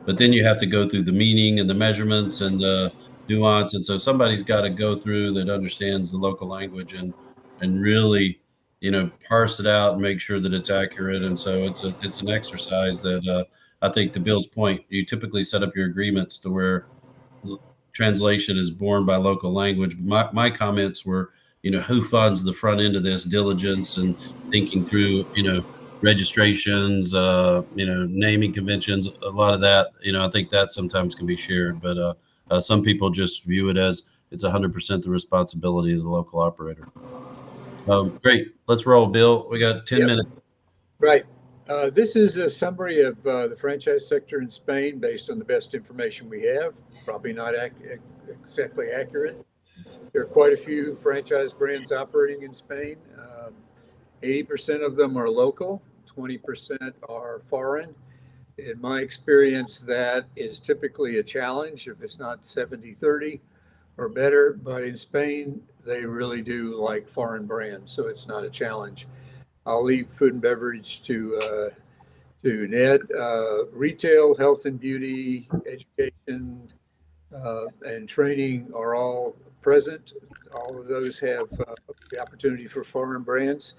but then you have to go through the meaning and the measurements and the nuance. And so somebody's got to go through that understands the local language and really, you know, parse it out and make sure that it's accurate. And so it's an exercise that I think, to Bill's point, you typically set up your agreements to where translation is borne by local language. My comments were, you know, who funds the front end of this diligence and thinking through, you know, registrations, you know, naming conventions, a lot of that, you know, I think that sometimes can be shared, but some people just view it as it's 100% the responsibility of the local operator. Great. Let's roll, Bill. We got 10 minutes. Right. This is a summary of the franchise sector in Spain based on the best information we have. Probably not exactly accurate. There are quite a few franchise brands operating in Spain. 80% of them are local, 20% are foreign. In my experience, that is typically a challenge if it's not 70-30 or better. But in Spain, they really do like foreign brands, so it's not a challenge. I'll leave food and beverage to Ned. Retail, health and beauty, education, and training are all present. All of those have the opportunity for foreign brands.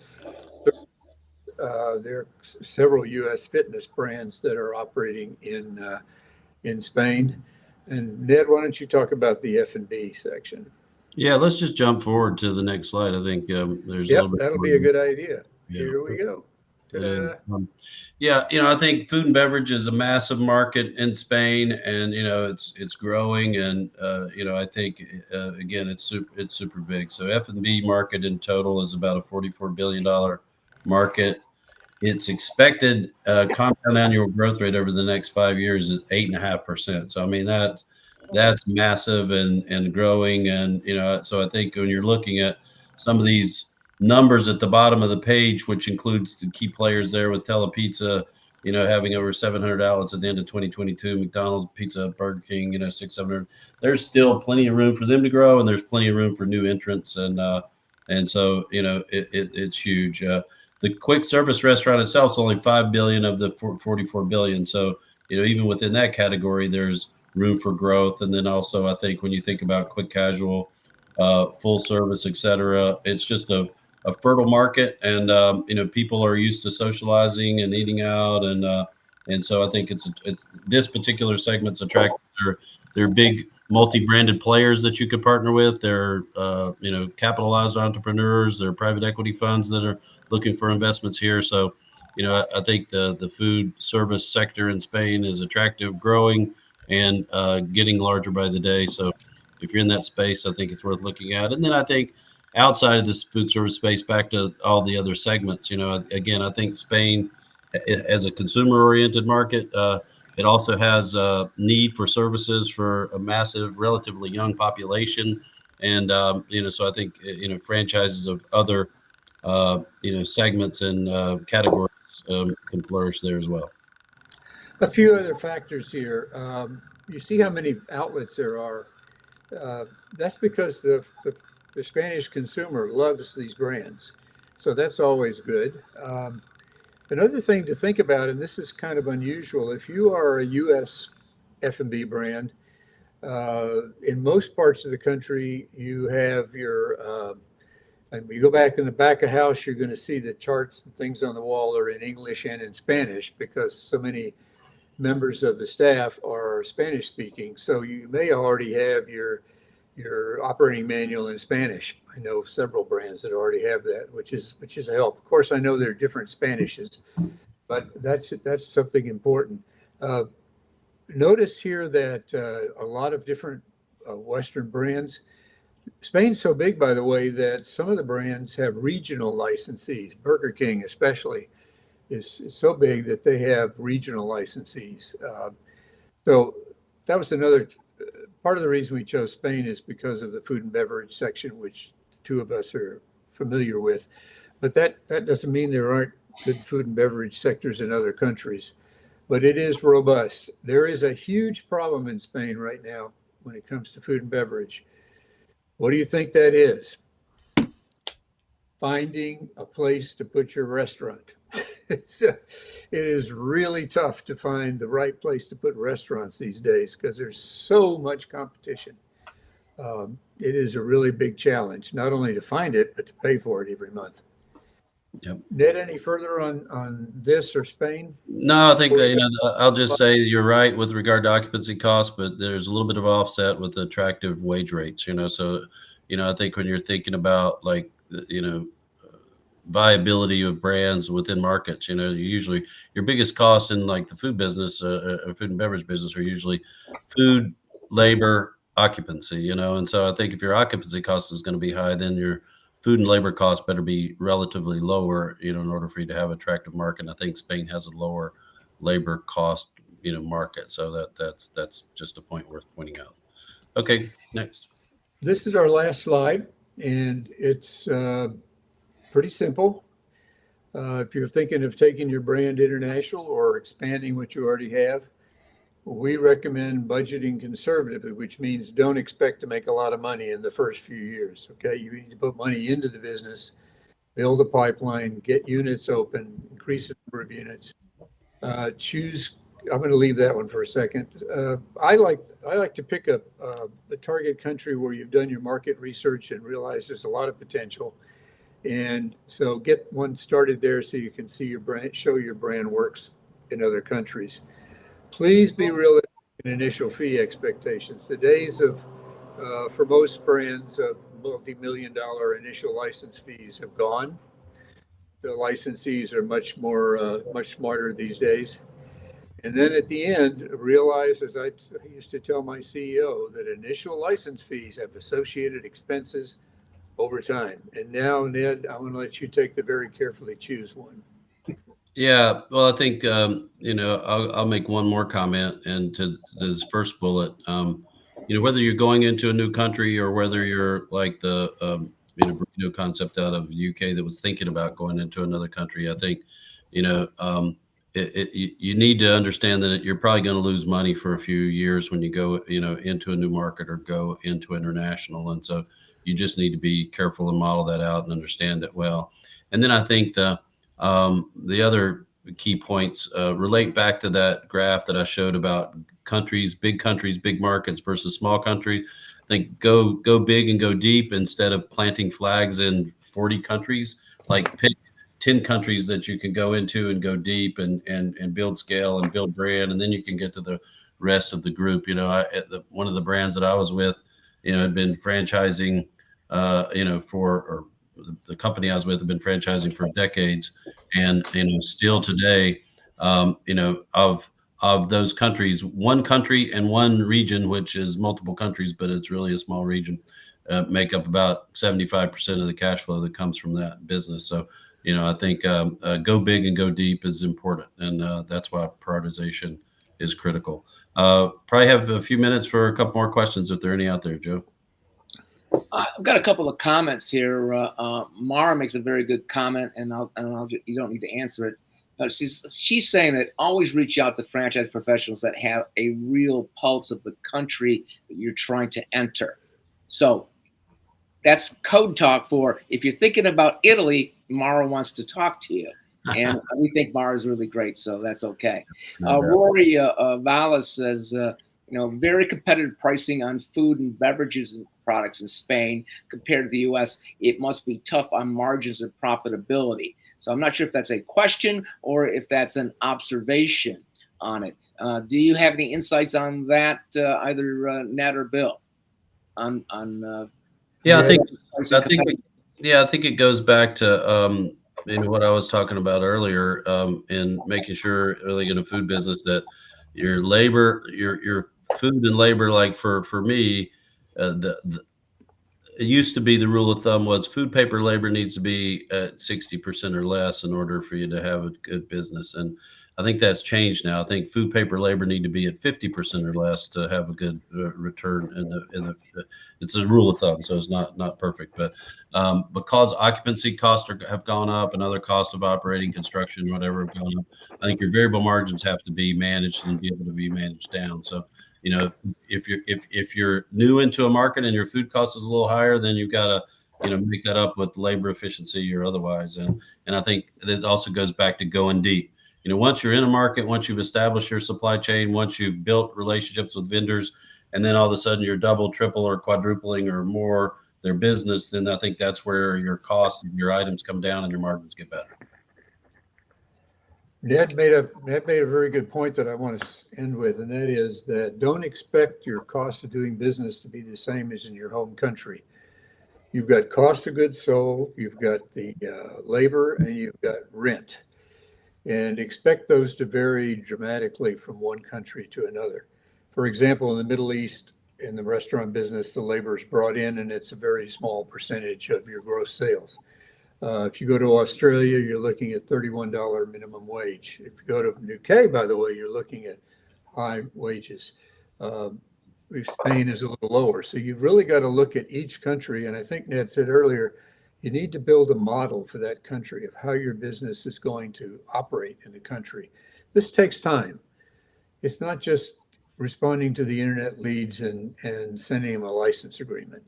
There are several U.S. fitness brands that are operating in Spain. And Ned, why don't you talk about the F&B section? Yeah, let's just jump forward to the next slide. I think there's a Yep, little bit that'll more. be a good idea. Yeah. Here we go. Ta-da. Yeah, I think food and beverage is a massive market in Spain, and it's growing, and I think again it's super big. So F&B market in total is about a $44 billion market. Its expected compound annual growth rate over the next 5 years is 8.5%. So I mean that's massive and growing, and so I think when you're looking at some of these numbers at the bottom of the page, which includes the key players there with Telepizza, having over 700 outlets at the end of 2022, McDonald's, Pizza Hut, Burger King, 600-700. There's still plenty of room for them to grow, and there's plenty of room for new entrants, and so it's huge. The quick service restaurant itself is only 5 billion of the 44 billion. So even within that category, there's room for growth. And then also, I think when you think about quick casual, full service, etc., it's just a fertile market, and people are used to socializing and eating out, and so I think it's this particular segment's attractive. They're big multi-branded players that you could partner with. They're capitalized entrepreneurs. They're private equity funds that are looking for investments here. So I think the food service sector in Spain is attractive, growing, and getting larger by the day. So if you're in that space, I think it's worth looking at. And then I think outside of this food service space, back to all the other segments, again, I think Spain as a consumer-oriented market, it also has a need for services for a massive, relatively young population. And, so I think, franchises of other, segments and categories can flourish there as well. A few other factors here. You see how many outlets there are. That's because the Spanish consumer loves these brands. So that's always good. Another thing to think about, and this is kind of unusual, if you are a U.S. F&B brand, in most parts of the country, you have your, and when you go back in the back of house, you're going to see the charts and things on the wall are in English and in Spanish because so many members of the staff are Spanish speaking. So you may already have your operating manual in Spanish. I know several brands that already have that, which is a help. Of course, I know there are different Spanishes, but that's something important. Notice here that a lot of different Western brands. Spain's so big, by the way, that some of the brands have regional licensees. Burger King, especially, is so big that they have regional licensees. So that was another part of the reason we chose Spain, is because of the food and beverage section, which the two of us are familiar with. But that doesn't mean there aren't good food and beverage sectors in other countries. But it is robust. There is a huge problem in Spain right now when it comes to food and beverage. What do you think that is? Finding a place to put your restaurant. It is really tough to find the right place to put restaurants these days because there's so much competition. It is a really big challenge, not only to find it, but to pay for it every month. Yep. Ned, any further on this or Spain? No, I think that, I'll just say you're right with regard to occupancy costs, but there's a little bit of offset with attractive wage rates, so, I think when you're thinking about like, viability of brands within markets, usually your biggest cost in like the food business, food and beverage business are usually food, labor, occupancy, and so I think if your occupancy cost is going to be high, then your food and labor costs better be relatively lower, in order for you to have attractive market. And I think Spain has a lower labor cost, market. So that's just a point worth pointing out. Okay, next. This is our last slide, and it's pretty simple. If you're thinking of taking your brand international or expanding what you already have, we recommend budgeting conservatively, which means don't expect to make a lot of money in the first few years. Okay, you need to put money into the business, build a pipeline, get units open, increase the number of units. Choose. I'm going to leave that one for a second. I like to pick a target country where you've done your market research and realize there's a lot of potential, and so get one started there so you can see your brand, show your brand works in other countries. Please be realistic in initial fee expectations. The days of, for most brands, of multi-million-dollar initial license fees have gone. The licensees are much smarter these days. And then at the end, realize, as I used to tell my CEO, that initial license fees have associated expenses over time. And now, Ned, I'm going to let you take the very carefully choose one. Yeah, well, I think I'll make one more comment, and to this first bullet, whether you're going into a new country or whether you're like the Bruno concept out of the UK that was thinking about going into another country, I think you need to understand that you're probably going to lose money for a few years when you go into a new market or go into international, and so you just need to be careful and model that out and understand it well. And then I think the other key points relate back to that graph that I showed about countries, big markets versus small countries. I think go big and go deep instead of planting flags in 40 countries. Like pick 10 countries that you can go into and go deep and build scale and build brand, and then you can get to the rest of the group. One of the brands that I was with, had been franchising, or the company I was with had been franchising for decades, and still today, of those countries, one country and one region, which is multiple countries, but it's really a small region, make up about 75% of the cash flow that comes from that business. So, I think go big and go deep is important, and that's why prioritization is critical. Probably have a few minutes for a couple more questions if there are any out there, Joe. I've got a couple of comments here. Mara makes a very good comment, and you don't need to answer it. She's saying that always reach out to franchise professionals that have a real pulse of the country that you're trying to enter. So that's code talk for if you're thinking about Italy, Mara wants to talk to you. And we think Mara is really great, so that's okay. Rory Vallis says, very competitive pricing on food and beverages and products in Spain compared to the U.S. It must be tough on margins and profitability. So I'm not sure if that's a question or if that's an observation on it. Do you have any insights on that, either Ned or Bill? I think it goes back to what I was talking about earlier, in making sure really in a food business that your labor, your food and labor, like for me, it used to be the rule of thumb was food, paper, labor needs to be at 60% or less in order for you to have a good business. And I think that's changed now. I think food, paper, labor need to be at 50% or less to have a good return. It's a rule of thumb, so it's not perfect. But because occupancy costs have gone up and other costs of operating, construction, whatever have gone up, I think your variable margins have to be managed and be able to be managed down. So, if you're new into a market and your food cost is a little higher, then you've got to make that up with labor efficiency or otherwise. And I think it also goes back to going deep. Once you're in a market, once you've established your supply chain, once you've built relationships with vendors, and then all of a sudden you're double, triple, or quadrupling or more their business, then I think that's where your cost of your items come down and your margins get better. Ned made a very good point that I want to end with, and that is that don't expect your cost of doing business to be the same as in your home country. You've got cost of goods sold, you've got the labor, and you've got rent. And expect those to vary dramatically from one country to another. For example, in the Middle East, in the restaurant business, the labor is brought in and it's a very small percentage of your gross sales. If you go to Australia, you're looking at $31 minimum wage. If you go to the UK, by the way, you're looking at high wages. Spain is a little lower. So you've really got to look at each country. And I think Ned said earlier, You need to build a model for that country of how your business is going to operate in the country. This takes time. It's not just responding to the internet leads and sending them a license agreement.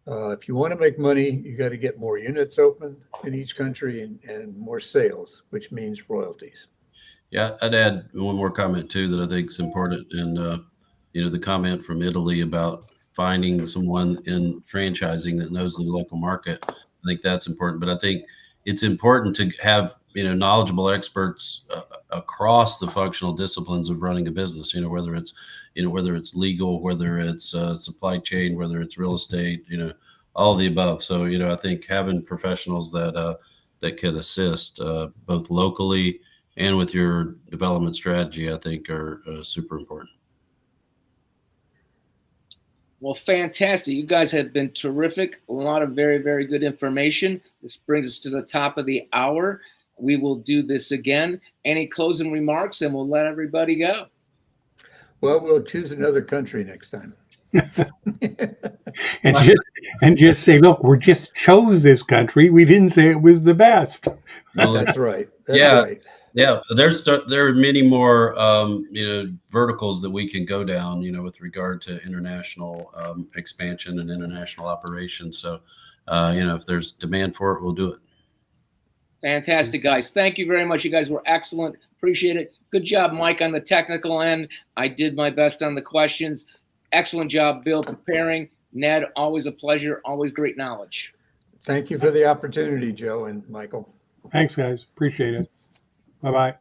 If you want to make money, you got to get more units open in each country and more sales, which means royalties. Yeah, I'd add one more comment too that I think is important, and the comment from Italy about finding someone in franchising that knows the local market. I think that's important, but I think it's important to have knowledgeable experts across the functional disciplines of running a business. Whether it's legal, whether it's supply chain, whether it's real estate, all of the above. So I think having professionals that can assist both locally and with your development strategy, I think are super important. Well, fantastic. You guys have been terrific. A lot of very, very good information. This brings us to the top of the hour. We will do this again. Any closing remarks, and we'll let everybody go. Well, we'll choose another country next time. and just say, look, we just chose this country. We didn't say it was the best. Well, that's right. That's yeah. right. Yeah, there are many more verticals that we can go down, with regard to international expansion and international operations. So, if there's demand for it, we'll do it. Fantastic, guys. Thank you very much. You guys were excellent. Appreciate it. Good job, Mike, on the technical end. I did my best on the questions. Excellent job, Bill, preparing. Ned, always a pleasure. Always great knowledge. Thank you for the opportunity, Joe and Michael. Thanks, guys. Appreciate it. Bye-bye.